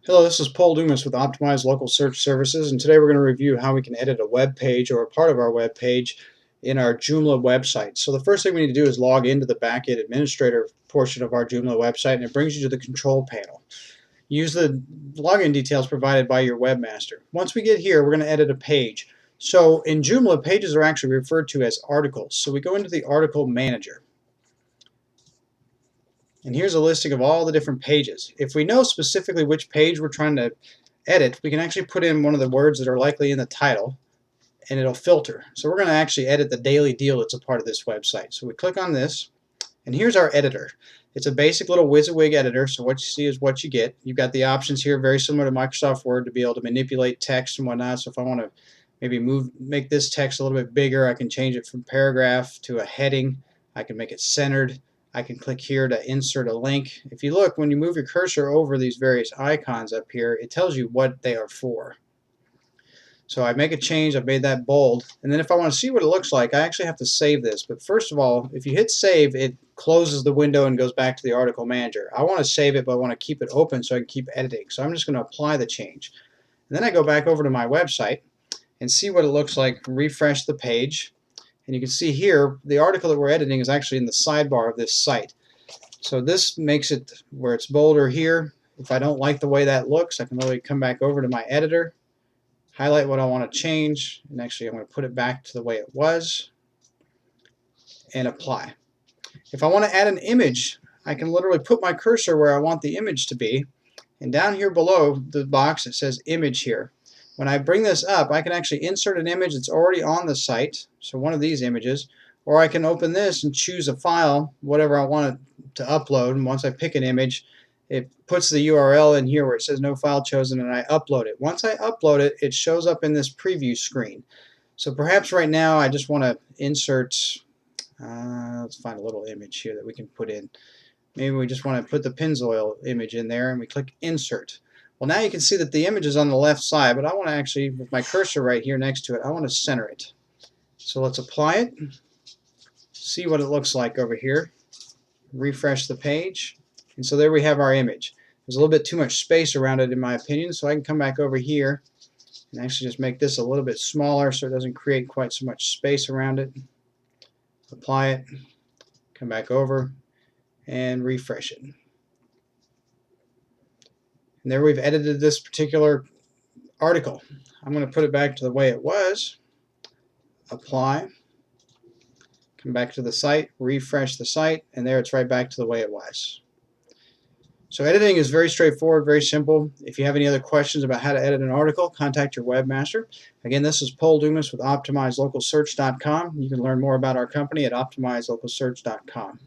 Hello, this is Paul Dumas with Optimized Local Search Services, and today we're going to review how we can edit a web page or a part of our web page in our Joomla website. So the first thing we need to do is log into the backend administrator portion of our Joomla website, and it brings you to the control panel. Use the login details provided by your webmaster. Once we get here, we're going to edit a page. So in Joomla, pages are actually referred to as articles. So we go into the article manager. And here's a listing of all the different pages. If we know specifically which page we're trying to edit, we can actually put in one of the words that are likely in the title and it'll filter. So we're going to actually edit the daily deal that's a part of this website. So we click on this, and here's our editor. It's a basic little WYSIWYG editor, so what you see is what you get. You've got the options here very similar to Microsoft Word to be able to manipulate text and whatnot. So if I want to maybe make this text a little bit bigger, I can change it from paragraph to a heading. I can make it centered. I can click here to insert a link. If you look, when you move your cursor over these various icons up here, it tells you what they are for. So I make a change, I've made that bold, and then if I want to see what it looks like, I actually have to save this. But first of all, if you hit save, it closes the window and goes back to the article manager. I want to save it, but I want to keep it open so I can keep editing. So I'm just going to apply the change. And then I go back over to my website and see what it looks like, refresh the page. And you can see here, the article that we're editing is actually in the sidebar of this site. So this makes it where it's bolder here. If I don't like the way that looks, I can literally come back over to my editor, highlight what I want to change, and actually I'm going to put it back to the way it was, and apply. If I want to add an image, I can literally put my cursor where I want the image to be, and down here below the box it says image here. When I bring this up, I can actually insert an image that's already on the site, so one of these images, or I can open this and choose a file, whatever I want it to upload, and once I pick an image, it puts the URL in here where it says no file chosen, and I upload it. Once I upload it, it shows up in this preview screen. So perhaps right now I just want to insert, let's find a little image here that we can put in. Maybe we just want to put the Pennzoil image in there, and we click insert. Well, now you can see that the image is on the left side, but I want to actually, with my cursor right here next to it, I want to center it. So let's apply it, see what it looks like over here, refresh the page, and so there we have our image. There's a little bit too much space around it in my opinion, so I can come back over here and actually just make this a little bit smaller so it doesn't create quite so much space around it. Apply it, come back over, and refresh it. And there we've edited this particular article. I'm going to put it back to the way it was, apply, come back to the site, refresh the site, and there it's right back to the way it was. So editing is very straightforward, very simple. If you have any other questions about how to edit an article, contact your webmaster. Again, this is Paul Dumas with OptimizeLocalSearch.com. You can learn more about our company at OptimizeLocalSearch.com.